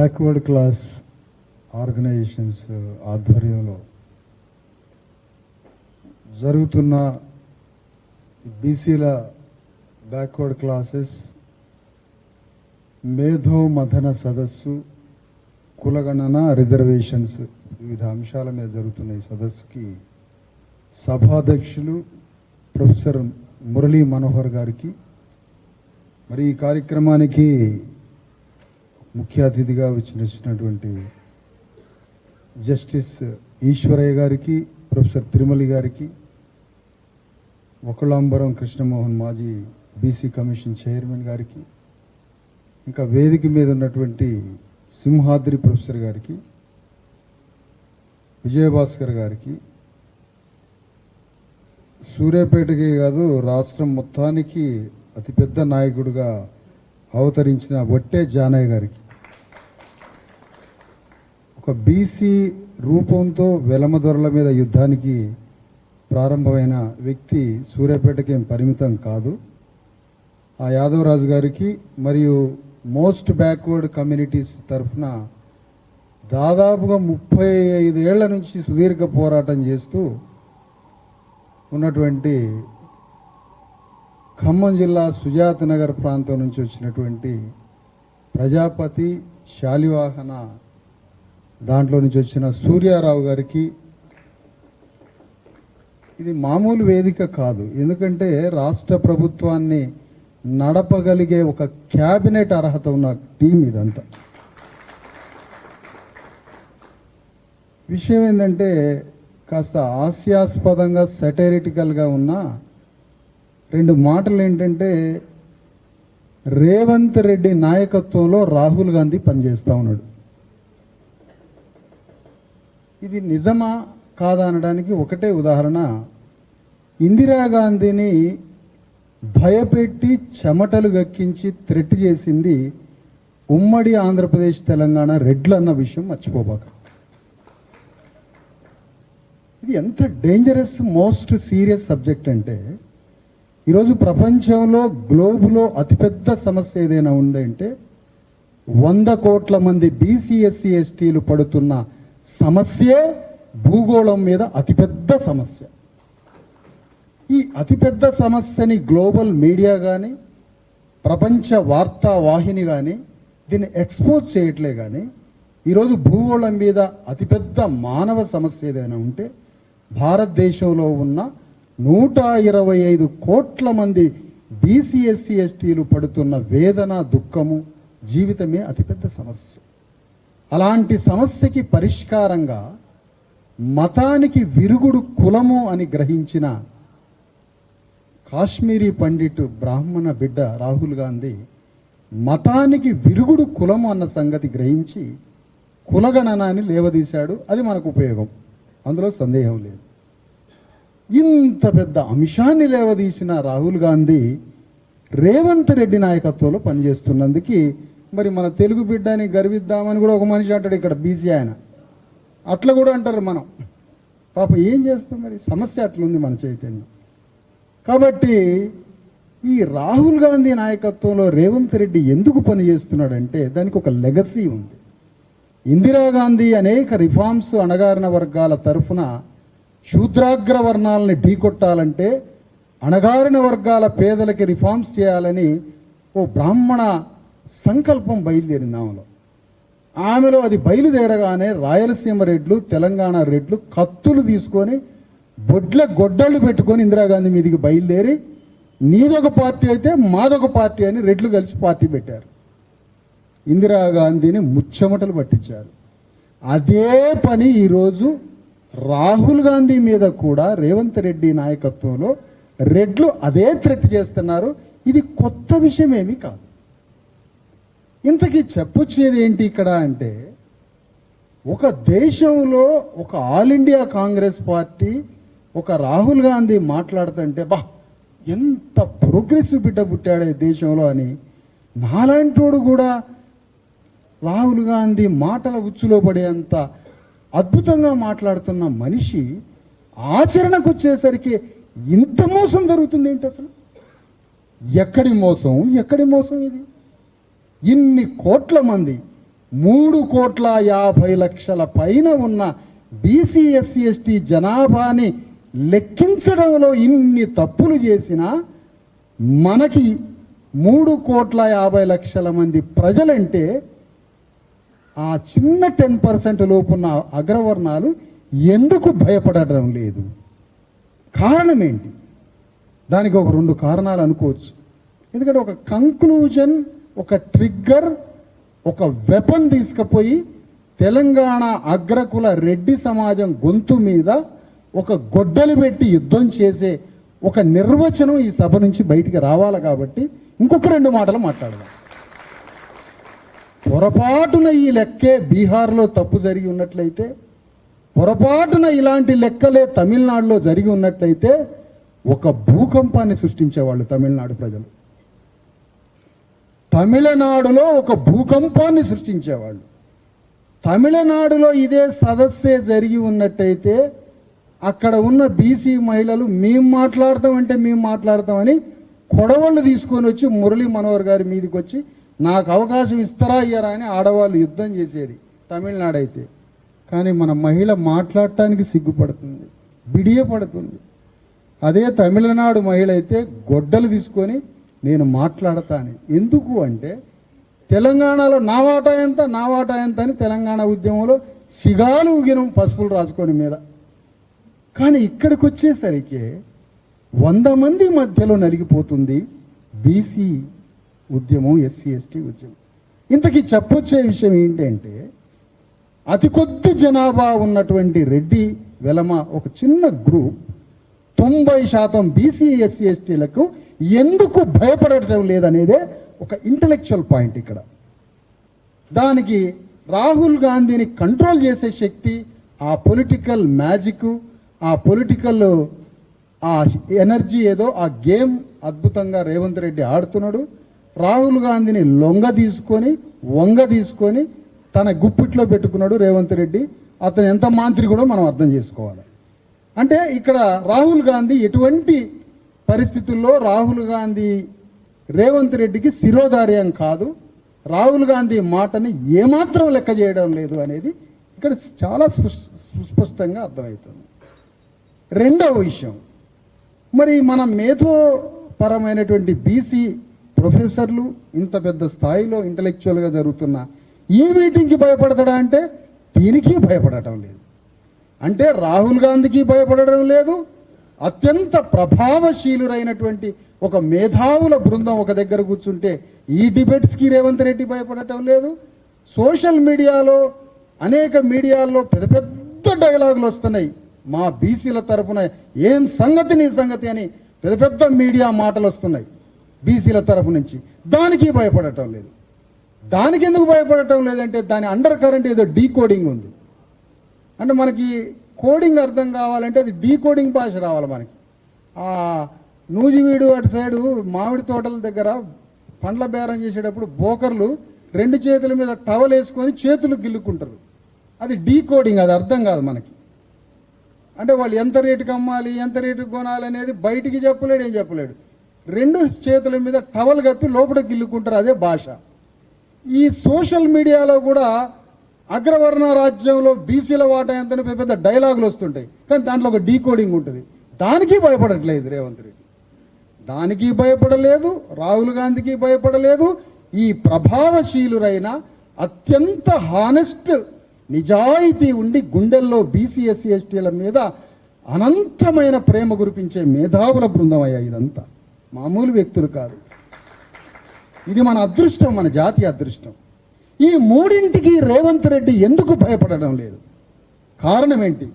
Backward class organisations ఆధ్వర్యంలో జరుగుతున్న బీసీల బ్యాక్వర్డ్ క్లాసెస్ మేధో మథన సదస్సు, కులగణన, రిజర్వేషన్స్ వివిధ అంశాల మీద జరుగుతున్న ఈ సదస్సుకి సభాధ్యక్షులు ప్రొఫెసర్ మురళీ మనోహర్ గారికి, మరి ఈ కార్యక్రమానికి ముఖ్య అతిథిగా వచ్చినటువంటి జస్టిస్ ఈశ్వరయ్య గారికి, ప్రొఫెసర్ తిరుమలి గారికి, ఒకళాంబరం కృష్ణమోహన్ మాజీ బీసీ కమిషన్ చైర్మన్ గారికి, ఇంకా వేదిక మీద ఉన్నటువంటి సింహాద్రి ప్రొఫెసర్ గారికి, విజయభాస్కర్ గారికి, సూర్యాపేటకే కాదు రాష్ట్రం మొత్తానికి అతిపెద్ద నాయకుడిగా అవతరించిన వట్టే జానయ్య గారికి, ఒక బీసీ రూపంతో వెలమదొరల మీద యుద్ధానికి ప్రారంభమైన వ్యక్తి సూర్యాపేటకేం పరిమితం కాదు. ఆ యాదవరాజు గారికి మరియు మోస్ట్ బ్యాక్వర్డ్ కమ్యూనిటీస్ తరఫున దాదాపుగా 35 ఏళ్ల నుంచి సుదీర్ఘ పోరాటం చేస్తూ ఉన్నటువంటి ఖమ్మం జిల్లా సుజాత నగర్ ప్రాంతం నుంచి వచ్చినటువంటి ప్రజాపతి, శాలివాహన దాంట్లో నుంచి వచ్చిన సూర్యారావు గారికి, ఇది మామూలు వేదిక కాదు. ఎందుకంటే రాష్ట్ర ప్రభుత్వాన్ని నడపగలిగే ఒక క్యాబినెట్ అర్హత ఉన్న టీం ఇదంతా. విషయం ఏంటంటే కాస్త హాస్యాస్పదంగా సెటైరిటికల్గా ఉన్న రెండు మాటలు ఏంటంటే, రేవంత్ రెడ్డి నాయకత్వంలో రాహుల్ గాంధీ పనిచేస్తూ ఉన్నాడు. ఇది నిజమా కాదా అనడానికి ఒకటే ఉదాహరణ, ఇందిరాగాంధీని భయపెట్టి చెమటలు గక్కించి థ్రెట్ చేసింది ఉమ్మడి ఆంధ్రప్రదేశ్ తెలంగాణ రెడ్లు అన్న విషయం మర్చిపోబాక. ఇది ఎంత డేంజరస్, మోస్ట్ సీరియస్ సబ్జెక్ట్ అంటే, ఈరోజు ప్రపంచంలో గ్లోబులో అతిపెద్ద సమస్య ఏదైనా ఉందంటే 100 కోట్ల మంది బీసీ ఎస్సీ ఎస్టీలు పడుతున్న సమస్యే భూగోళం మీద అతిపెద్ద సమస్య. ఈ అతిపెద్ద సమస్యని గ్లోబల్ మీడియా కానీ, ప్రపంచ వార్తా వాహిని కానీ దీన్ని ఎక్స్పోజ్ చేయట్లే. కానీ ఈరోజు భూగోళం మీద అతిపెద్ద మానవ సమస్య ఏదైనా ఉంటే భారతదేశంలో ఉన్న 125 కోట్ల మంది బీసీ ఎస్సీ ఎస్టీలు పడుతున్న వేదన, దుఃఖము, జీవితమే అతిపెద్ద సమస్య. అలాంటి సమస్యకి పరిష్కారంగా మతానికి విరుగుడు కులము అని గ్రహించిన కాశ్మీరీ పండిట్ బ్రాహ్మణ బిడ్డ రాహుల్ గాంధీ మతానికి విరుగుడు కులము అన్న సంగతి గ్రహించి కులగణనాన్ని లేవదీశాడు. అది మనకు ఉపయోగం, అందులో సందేహం లేదు. ఇంత పెద్ద అంశాన్ని లేవదీసిన రాహుల్ గాంధీ రేవంత్ రెడ్డి నాయకత్వంలో పనిచేస్తున్నందుకు మరి మన తెలుగు బిడ్డని గర్విద్దామని కూడా ఒక మనిషి అంటాడు ఇక్కడ, బీసీ ఆయన. అట్లా కూడా అంటారు మనం. పాప ఏం చేస్తాం, మరి సమస్య అట్లుంది మన చైతన్యం. కాబట్టి ఈ రాహుల్ గాంధీ నాయకత్వంలో రేవంత్ రెడ్డి ఎందుకు పనిచేస్తున్నాడంటే దానికి ఒక లెగసీ ఉంది. ఇందిరాగాంధీ అనేక రిఫార్మ్స్ అణగారిన వర్గాల తరఫున శూద్రాగ్ర వర్ణాలని ఢీకొట్టాలంటే, అణగారిన వర్గాల పేదలకి రిఫార్మ్స్ చేయాలని ఓ బ్రాహ్మణ సంకల్పం బయలుదేరింది ఆమెలో. అది బయలుదేరగానే రాయలసీమ రెడ్లు, తెలంగాణ రెడ్లు కత్తులు తీసుకొని గొడ్డళ్ళు పెట్టుకొని ఇందిరాగాంధీ మీదికి బయలుదేరి నీదొక పార్టీ అయితే మాదొక పార్టీ అని రెడ్లు కలిసి పార్టీ పెట్టారు. ఇందిరాగాంధీని ముచ్చెమటలు పట్టించారు. అదే పని ఈరోజు రాహుల్ గాంధీ మీద కూడా రేవంత్ రెడ్డి నాయకత్వంలో రెడ్లు అదే థ్రెట్ చేస్తున్నారు. ఇది కొత్త విషయం ఏమీ కాదు. ఇంతకీ చెప్పొచ్చేది ఏంటి ఇక్కడ అంటే, ఒక దేశంలో ఒక ఆల్ ఇండియా కాంగ్రెస్ పార్టీ ఒక రాహుల్ గాంధీ మాట్లాడుతుంటే బా ఎంత ప్రోగ్రెసివ్ బిడ్డ పుట్టాడే దేశంలో అని నాలాంటోడు కూడా రాహుల్ గాంధీ మాటల ఉచ్చులో పడేంత అద్భుతంగా మాట్లాడుతున్న మనిషి ఆచరణకు వచ్చేసరికి ఇంత మోసం జరుగుతుంది ఏంటి అసలు? ఎక్కడి మోసం ఇది? ఇన్ని కోట్ల మంది 3,50,00,000 పైన ఉన్న బీసీ ఎస్సీ ఎస్టీ జనాభాని లెక్కించడంలో ఇన్ని తప్పులు చేసినా మనకి 3,50,00,000 మంది ప్రజలంటే ఆ చిన్న 10% లోపున్న అగ్రవర్ణాలు ఎందుకు భయపడడం లేదు? కారణం ఏంటి? దానికి ఒక 2 కారణాలు అనుకోవచ్చు. ఎందుకంటే ఒక కంక్లూజన్, ఒక ట్రిగ్గర్, ఒక వెపన్ తీసుకుపోయి తెలంగాణ అగ్రకుల రెడ్డి సమాజం గొంతు మీద ఒక గొడ్డలు పెట్టి యుద్ధం చేసే ఒక నిర్వచనం ఈ సభ నుంచి బయటికి రావాలి. కాబట్టి ఇంకొక 2 మాటలు మాట్లాడదాం. పొరపాటున ఈ లెక్కే బీహార్లో తప్పు జరిగి ఉన్నట్లయితే, పొరపాటున ఇలాంటి లెక్కలే తమిళనాడులో జరిగి ఉన్నట్లయితే ఒక భూకంపాన్ని సృష్టించేవాళ్ళు తమిళనాడు ప్రజలు. తమిళనాడులో ఒక భూకంపాన్ని సృష్టించేవాళ్ళు. తమిళనాడులో ఇదే సదస్సే జరిగి ఉన్నట్టయితే అక్కడ ఉన్న బీసీ మహిళలు మేము మాట్లాడతామని కొడవళ్ళు తీసుకొని వచ్చి మురళీ మనోహర్ గారి మీదకి వచ్చి నాకు అవకాశం ఇస్తారా ఇయ్యరా అని ఆడవాళ్ళు యుద్ధం చేసేది తమిళనాడు అయితే. కానీ మన మహిళ మాట్లాడటానికి సిగ్గుపడుతుంది, బిడియపడుతుంది. అదే తమిళనాడు మహిళ అయితే గొడ్డలు తీసుకొని నేను మాట్లాడతాను. ఎందుకు అంటే తెలంగాణలో నా వాటా ఎంత అని తెలంగాణ ఉద్యమంలో సిగాలు ఊగినం పసుపులు రాసుకొని మీద. కానీ ఇక్కడికి వచ్చేసరికి 100 మంది మధ్యలో నలిగిపోతుంది బీసీ ఉద్యమం, ఎస్సీ ఎస్టీ ఉద్యమం. ఇంతకీ చెప్పొచ్చే విషయం ఏంటంటే అతి కొద్ది జనాభా ఉన్నటువంటి రెడ్డి వెలమ ఒక చిన్న గ్రూప్ 90% బీసీ ఎస్సీ ఎస్టీలకు ఎందుకు భయపడటం లేదనేదే ఒక ఇంటలెక్చువల్ పాయింట్ ఇక్కడ. దానికి రాహుల్ గాంధీని కంట్రోల్ చేసే శక్తి, ఆ పొలిటికల్ మ్యాజిక్, ఆ పొలిటికల్ ఆ ఎనర్జీ ఏదో ఆ గేమ్ అద్భుతంగా రేవంత్ రెడ్డి ఆడుతున్నాడు. రాహుల్ గాంధీని వంగ తీసుకొని తన గుప్పిట్లో పెట్టుకున్నాడు రేవంత్ రెడ్డి. అతను ఎంత మాంత్రికుడో మనం అర్థం చేసుకోవాలి. అంటే ఇక్కడ రాహుల్ గాంధీ ఎటువంటి పరిస్థితుల్లో రాహుల్ గాంధీ రేవంత్ రెడ్డికి శిరోధార్యం కాదు, రాహుల్ గాంధీ మాటని ఏమాత్రం లెక్క చేయడం లేదు అనేది ఇక్కడ చాలా సుస్పష్టంగా అర్థమవుతుంది. రెండవ విషయం, మరి మన మేధోపరమైనటువంటి బీసీ ప్రొఫెసర్లు ఇంత పెద్ద స్థాయిలో ఇంటలెక్చువల్గా జరుగుతున్న ఈ మీటింగ్కి భయపడతాడా అంటే దీనికి భయపడటం లేదు. అంటే రాహుల్ గాంధీకి భయపడడం లేదు, అత్యంత ప్రభావశీలురైనటువంటి ఒక మేధావుల బృందం ఒక దగ్గర కూర్చుంటే ఈ డిబేట్స్కి రేవంత్ రెడ్డి భయపడటం లేదు. సోషల్ మీడియాలో అనేక మీడియాల్లో పెద్ద పెద్ద డైలాగులు వస్తున్నాయి. మా బీసీల తరఫున ఏం సంగతి నీ సంగతి అని పెద్ద పెద్ద మీడియా మాటలు వస్తున్నాయి బీసీల తరఫు నుంచి. దానికి భయపడటం లేదు. దానికి ఎందుకు భయపడటం లేదంటే దాని అండర్ కరెంట్ ఏదో డీకోడింగ్ ఉంది. అంటే మనకి కోడింగ్ అర్థం కావాలంటే అది డీకోడింగ్ భాష రావాలి మనకి. ఆ నూజివీడు అటు సైడు మామిడి తోటల దగ్గర పండ్ల బేరం చేసేటప్పుడు బోకర్లు 2 చేతుల మీద టవల్ వేసుకొని చేతులు గిల్లుకుంటారు. అది డీకోడింగ్, అది అర్థం కాదు మనకి. అంటే వాళ్ళు ఎంత రేటుకి అమ్మాలి, ఎంత రేటుకి కొనాలి అనేది బయటికి చెప్పలేడు, ఏం చెప్పలేడు. 2 చేతుల మీద టవల్ కప్పి లోపల గిల్లుకుంటారు, అదే భాష. ఈ సోషల్ మీడియాలో కూడా అగ్రవర్ణ రాజ్యంలో బీసీల వాటా ఎంతని పెద్ద డైలాగులు వస్తుంటాయి, కానీ దాంట్లో ఒక డీకోడింగ్ ఉంటుంది. దానికి భయపడట్లేదు రేవంత్ రెడ్డి, దానికి భయపడలేదు, రాహుల్ గాంధీకి భయపడలేదు. ఈ ప్రభావశీలురైన అత్యంత హానెస్ట్ నిజాయితీ ఉండి గుండెల్లో బీసీ ఎస్సీ ఎస్టీల మీద అనంతమైన ప్రేమ కురిపించే మేధావుల బృందం అయ్యా ఇదంతా, మామూలు వ్యక్తులు కాదు. ఇది మన అదృష్టం, మన జాతీయ అదృష్టం. ఈ మూడింటికి రేవంత్ రెడ్డి ఎందుకు భయపడడం లేదు? కారణం ఏంటి?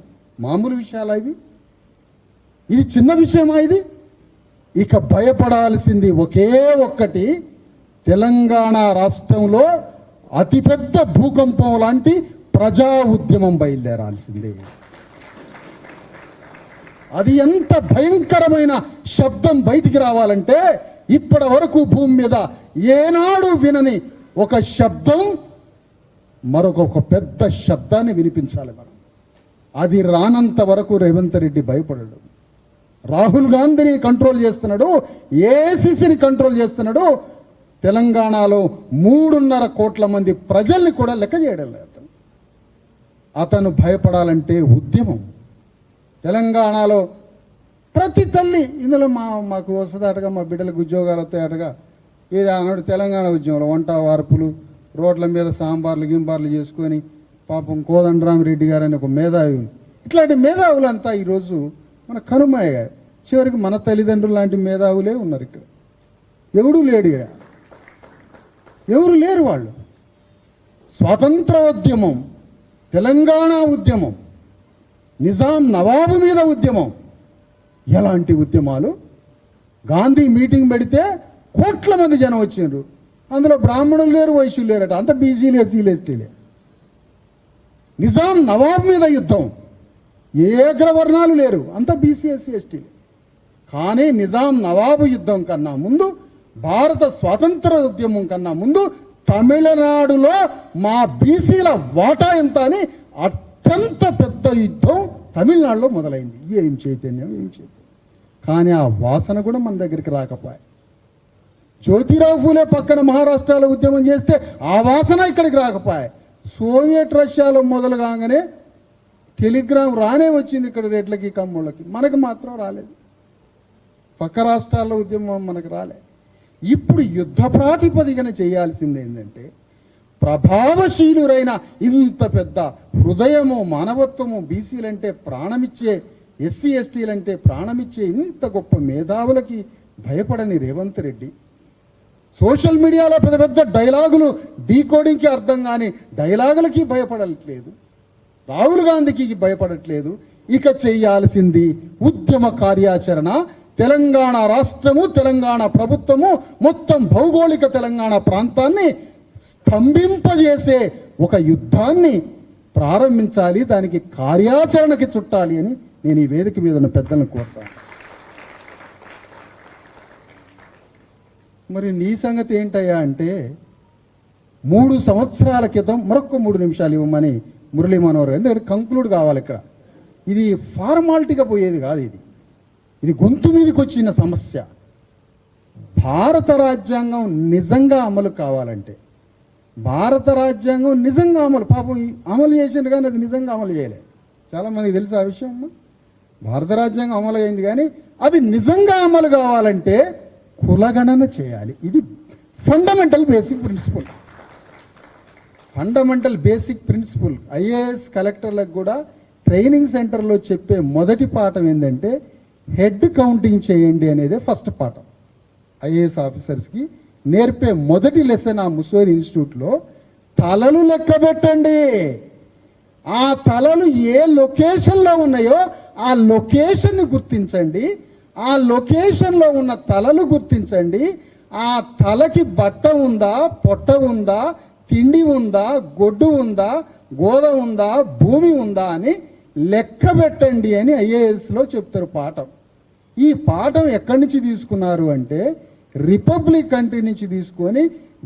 మామూలు విషయాలా ఇవి? ఇది చిన్న విషయమా ఇది? ఇక భయపడాల్సింది ఒకే ఒక్కటి, తెలంగాణ రాష్ట్రంలో అతిపెద్ద భూకంపం లాంటి ప్రజా ఉద్యమం బయలుదేరాల్సిందే. అది ఎంత భయంకరమైన శబ్దం బయటికి రావాలంటే ఇప్పటి వరకు భూమి మీద ఏనాడు వినని ఒక శబ్దం మరొక పెద్ద శబ్దాన్ని వినిపించాలి మనం. అది రానంత వరకు రేవంత్ రెడ్డి భయపడడు. రాహుల్ గాంధీని కంట్రోల్ చేస్తున్నాడు, ఏఐసిసిని కంట్రోల్ చేస్తున్నాడు, తెలంగాణలో 3.5 కోట్ల మంది ప్రజల్ని కూడా లెక్క చేయడం లేదు. అతను భయపడాలంటే ఉద్యమం. తెలంగాణలో ప్రతి తల్లి ఇందులో మాకు వస్తుందటగా, మా బిడ్డలకు ఉద్యోగాలు వస్తాయటగా. ఏది అన్నాడు తెలంగాణ ఉద్యమంలో వంట వార్పులు, రోడ్ల మీద సాంబార్లు గింబార్లు చేసుకొని పాపం కోదండరామిరెడ్డి గారు అని ఒక మేధావి, ఇట్లాంటి మేధావులంతా ఈరోజు మన కనుమయ్యారు. చివరికి మన తల్లిదండ్రులు లాంటి మేధావులే ఉన్నారు ఇక్కడ. ఎవడూ లేడు ఇక్కడ, ఎవరు లేరు. వాళ్ళు స్వాతంత్ర ఉద్యమం, తెలంగాణ ఉద్యమం, నిజాం నవాబు మీద ఉద్యమం, ఎలాంటి ఉద్యమాలు. గాంధీ మీటింగ్ పెడితే కోట్ల మంది జనం వచ్చిండ్రు. అందులో బ్రాహ్మణులు లేరు, వైశ్యులు లేరట, అంత బీసీలు ఎస్సీలు ఎస్టీలే. నిజాం నవాబు మీద యుద్ధం, ఏ అగ్రవర్ణాలు లేరు, అంత బీసీ ఎస్సీ ఎస్టీలే. కానీ నిజాం నవాబు యుద్ధం కన్నా ముందు, భారత స్వాతంత్ర ఉద్యమం కన్నా ముందు తమిళనాడులో మా బీసీల వాటా ఎంత అని అత్యంత పెద్ద యుద్ధం తమిళనాడులో మొదలైంది. ఏం చైతన్యం, ఏం చైతన్యం. కానీ ఆ వాసన కూడా మన దగ్గరికి రాకపోయే. జ్యోతిరావు ఫూలే పక్కన మహారాష్ట్రలో ఉద్యమం చేస్తే ఆ వాసన ఇక్కడికి రాకపోయే. సోవియట్ రష్యాలో మొదలు కాగానే టెలిగ్రామ్ రానే వచ్చింది ఇక్కడ రేట్లకి కమ్ముళ్ళకి, మనకు మాత్రం రాలేదు. పక్క రాష్ట్రాల్లో ఉద్యమం మనకు రాలే. ఇప్పుడు యుద్ధ ప్రాతిపదికన చేయాల్సింది ఏంటంటే, ప్రభావశీలురైన ఇంత పెద్ద హృదయము, మానవత్వము, బీసీలంటే ప్రాణమిచ్చే, ఎస్సీ ఎస్టీలంటే ప్రాణమిచ్చే ఇంత గొప్ప మేధావులకి భయపడని రేవంత్ రెడ్డి, సోషల్ మీడియాలో పెద్ద పెద్ద డైలాగులు, డీకోడింగ్కి అర్థం కాని డైలాగులకి భయపడట్లేదు, రాహుల్ గాంధీకి భయపడట్లేదు. ఇక చేయాల్సింది ఉద్యమ కార్యాచరణ. తెలంగాణ రాష్ట్రము, తెలంగాణ ప్రభుత్వము మొత్తం భౌగోళిక తెలంగాణ ప్రాంతాన్ని స్తంభింపజేసే ఒక యుద్ధాన్ని ప్రారంభించాలి, దానికి కార్యాచరణకి చుట్టాలి అని నేను ఈ వేదిక మీద ఉన్న పెద్దలను కోరుతాను. మరి నీ సంగతి ఏంటయ్యా అంటే, 3 సంవత్సరాల క్రితం మరొక 3 నిమిషాలు ఇవ్వమని మురళీ మనోహర్, ఎందుకంటే కంక్లూడ్ కావాలి ఇక్కడ. ఇది ఫార్మాలిటీగా పోయేది కాదు, ఇది గొంతు మీదకి వచ్చిన సమస్య. భారత రాజ్యాంగం నిజంగా అమలు కావాలంటే, భారత రాజ్యాంగం నిజంగా పాపం అమలు చేసిండ్రు కానీ అది నిజంగా అమలు చేయలేదు. చాలామందికి తెలుసు ఆ విషయం. భారత రాజ్యాంగం అమలు అయింది కానీ అది నిజంగా అమలు కావాలంటే కులగణన చేయాలి. ఇది fundamental basic principle. Fundamental basic principle. IAS కలెక్టర్లకు కూడా ట్రైనింగ్ సెంటర్లో చెప్పే మొదటి పాఠం ఏంటంటే, హెడ్ కౌంటింగ్ చేయండి అనేదే ఫస్ట్ పాఠం. ఐఏఎస్ ఆఫీసర్స్కి నేర్పే మొదటి లెసన్ ఆ ముస్వేర్ ఇన్స్టిట్యూట్లో తలలు లెక్క పెట్టండి. ఆ తలలు ఏ లొకేషన్లో ఉన్నాయో ఆ లొకేషన్ని గుర్తించండి. ఆ లొకేషన్లో ఉన్న తలలు గుర్తించండి. ఆ తలకి బట్ట ఉందా, పొట్ట ఉందా, తిండి ఉందా, గొడ్డు ఉందా, గోద ఉందా, భూమి ఉందా అని లెక్క పెట్టండి అని ఐఏఎస్లో చెప్తారు పాఠం. ఈ పాఠం ఎక్కడి నుంచి తీసుకున్నారు అంటే, రిపబ్లిక్ కంట్రీ నుంచి తీసుకొని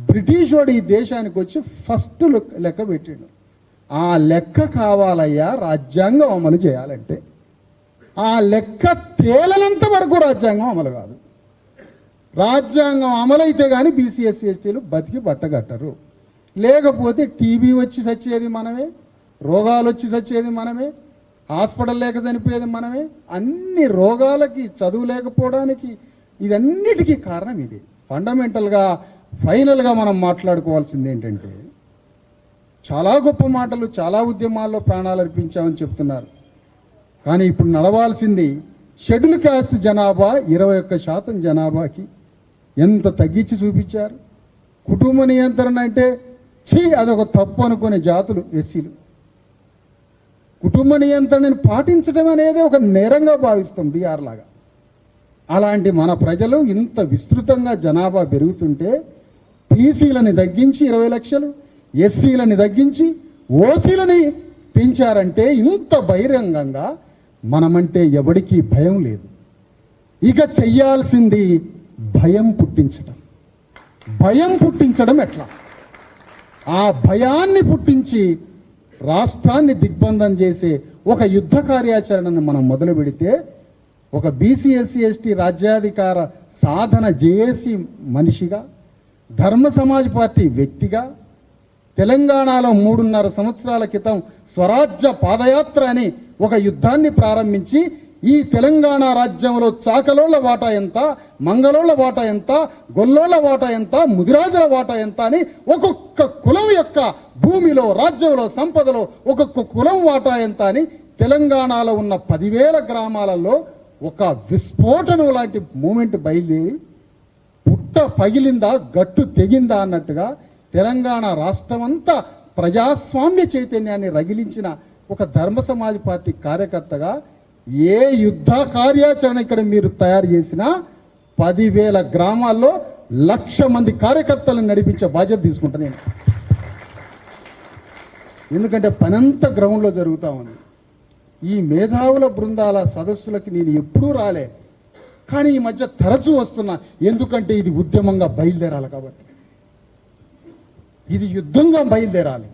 బ్రిటిష్ వాడు ఈ దేశానికి వచ్చి ఫస్ట్ లెక్క పెట్టిండు. ఆ లెక్క కావాలయ్యా రాజ్యాంగం అమలు చేయాలంటే. ఆ లెక్క తేలనంత వరకు రాజ్యాంగం అమలు కాదు. రాజ్యాంగం అమలైతే కానీ బీసీ ఎస్సీ ఎస్టీలు బతికి బట్టగట్టరు. లేకపోతే టీబీ వచ్చి చచ్చేది మనమే, రోగాలు వచ్చి చచ్చేది మనమే, హాస్పిటల్ లేక చనిపోయేది మనమే. అన్ని రోగాలకి, చదువు లేకపోవడానికి, ఇదన్నిటికీ కారణం ఇది. ఫండమెంటల్గా ఫైనల్గా మనం మాట్లాడుకోవాల్సింది ఏంటంటే, చాలా గొప్ప మాటలు, చాలా ఉద్యమాల్లో ప్రాణాలు అర్పించామని చెప్తున్నారు. కానీ ఇప్పుడు నడవాల్సింది షెడ్యూల్ క్యాస్ట్ జనాభా 21% జనాభాకి ఎంత తగ్గించి చూపించారు. కుటుంబ నియంత్రణ అంటే అదొక తప్పు అనుకునే జాతులు ఎస్సీలు. కుటుంబ నియంత్రణను పాటించడం అనేది ఒక నేరంగా భావిస్తాం బీఆర్ లాగా. అలాంటి మన ప్రజలు ఇంత విస్తృతంగా జనాభా పెరుగుతుంటే బీసీలని తగ్గించి 20 లక్షలు, ఎస్సీలని తగ్గించి ఓసీలని పెంచారంటే ఇంత బహిరంగంగా మనమంటే ఎవడికి భయం లేదు. ఇక చెయ్యాల్సింది భయం పుట్టించడం. భయం పుట్టించడం ఎట్లా? ఆ భయాన్ని పుట్టించి రాష్ట్రాన్ని దిగ్బంధం చేసే ఒక యుద్ధ కార్యాచరణను మనం మొదలు పెడితే, ఒక బీసీ ఎస్సీ ఎస్టీ రాజ్యాధికార సాధన జేఏసీ మనిషిగా, ధర్మ సమాజ్ పార్టీ వ్యక్తిగా తెలంగాణలో 3.5 సంవత్సరాల క్రితం స్వరాజ్య పాదయాత్ర అని ఒక యుద్ధాన్ని ప్రారంభించి ఈ తెలంగాణ రాజ్యంలో చాకలోళ్ల వాటా ఎంత, మంగళోళ్ల వాటా ఎంత, గొల్లోళ్ల వాటా ఎంత, ముదిరాజుల వాటా ఎంత అని ఒక్కొక్క కులం యొక్క భూమిలో, రాజ్యంలో, సంపదలో ఒక్కొక్క కులం వాటా ఎంత అని తెలంగాణలో ఉన్న 10,000 గ్రామాలలో ఒక విస్ఫోటనం లాంటి మూమెంట్ బయలుదేరి పుట్ట పగిలిందా గట్టు తెగిందా అన్నట్టుగా తెలంగాణ రాష్ట్రమంతా ప్రజాస్వామ్య చైతన్యాన్ని రగిలించిన ఒక ధర్మ సమాజ్ పార్టీ కార్యకర్తగా ఏ యుద్ధ కార్యాచరణ ఇక్కడ మీరు తయారు చేసినా 10,000 గ్రామాల్లో 1,00,000 మంది కార్యకర్తలను నడిపించే బాధ్యత తీసుకుంటా నేను. ఎందుకంటే పనంతా గ్రౌండ్లో జరుగుతూ ఉంది. ఈ మేధావుల బృందాల సదస్సులకి నేను ఎప్పుడూ రాలే, కానీ ఈ మధ్య తరచూ వస్తున్నా. ఎందుకంటే ఇది ఉద్యమంగా బయలుదేరాలి కాబట్టి, ఇది యుద్ధంగా బయలుదేరాలి.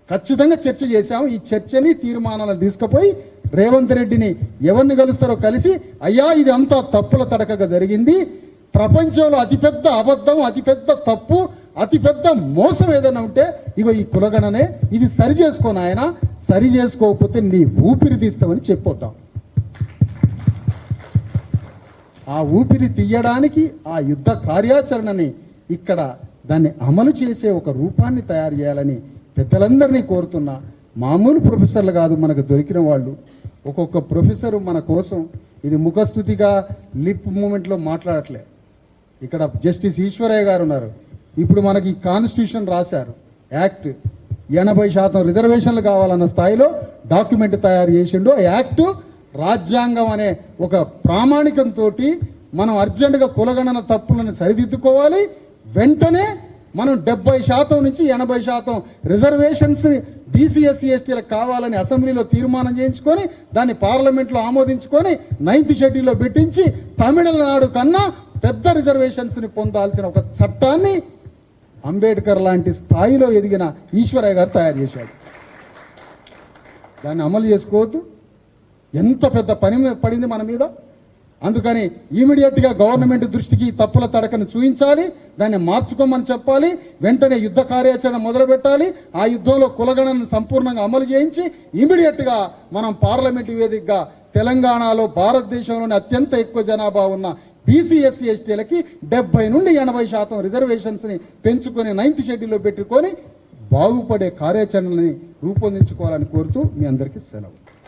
ఖచ్చితంగా చర్చ చేశాం. ఈ చర్చని తీర్మానాలను తీసుకుపోయి రేవంత్ రెడ్డిని ఎవరిని కలుస్తారో కలిసి, అయ్యా ఇది అంతా తప్పుల తడకగా జరిగింది, ప్రపంచంలో అతిపెద్ద అబద్ధం, అతిపెద్ద తప్పు, అతిపెద్ద మోసం ఏదైనా ఉంటే ఇగో ఈ కులగణనే, ఇది సరి చేసుకోను ఆయన, సరి చేసుకోకపోతే నీ ఊపిరి తీస్తామని చెప్పొద్దాం. ఆ ఊపిరి తీయడానికి ఆ యుద్ధ కార్యాచరణని ఇక్కడ దాన్ని అమలు చేసే ఒక రూపాన్ని తయారు చేయాలని పెద్దలందరినీ కోరుతున్నా. మామూలు ప్రొఫెసర్లు కాదు మనకు దొరికిన వాళ్ళు. ఒక్కొక్క ప్రొఫెసరు మన కోసం, ఇది ముఖస్థుతిగా లిప్ మూమెంట్లో మాట్లాడట్లే. ఇక్కడ జస్టిస్ ఈశ్వరయ్య గారు ఉన్నారు. ఇప్పుడు మనకి కాన్స్టిట్యూషన్ రాశారు, యాక్ట్ 80% రిజర్వేషన్లు కావాలన్న స్థాయిలో డాక్యుమెంట్ తయారు చేసిండు. ఆ యాక్టు రాజ్యాంగం అనే ఒక ప్రామాణికంతో మనం అర్జెంటుగా కులగణన తప్పులను సరిదిద్దుకోవాలి. వెంటనే మనం 70% నుంచి 80% రిజర్వేషన్స్ బీసీ ఎస్సీ ఎస్టీలకు కావాలని అసెంబ్లీలో తీర్మానం చేయించుకొని దాన్ని పార్లమెంట్లో ఆమోదించుకొని 9th షెడ్యూల్లో పెట్టించి తమిళనాడు కన్నా పెద్ద రిజర్వేషన్స్ని పొందాల్సిన ఒక చట్టాన్ని అంబేద్కర్ లాంటి స్థాయిలో ఎదిగిన ఈశ్వరయ్య గారు తయారు చేశాడు. దాన్ని అమలు చేసుకోవద్దు. ఎంత పెద్ద పని పడింది మన మీద. అందుకని ఇమీడియట్గా గవర్నమెంట్ దృష్టికి తప్పుల తడకను చూపించాలి, దాన్ని మార్చుకోమని చెప్పాలి, వెంటనే యుద్ధ కార్యాచరణ మొదలుపెట్టాలి. ఆ యుద్ధంలో కులగణను సంపూర్ణంగా అమలు చేయించి ఇమీడియట్గా మనం పార్లమెంటు వేదికగా తెలంగాణలో భారతదేశంలోని అత్యంత ఎక్కువ జనాభా ఉన్న బీసీ ఎస్సీ ఎస్టీలకి 70 నుండి 80% రిజర్వేషన్స్ని పెంచుకొని 9th షెడ్యూల్లో పెట్టుకొని బాగుపడే కార్యాచరణని రూపొందించుకోవాలని కోరుతూ మీ అందరికీ సెలవు.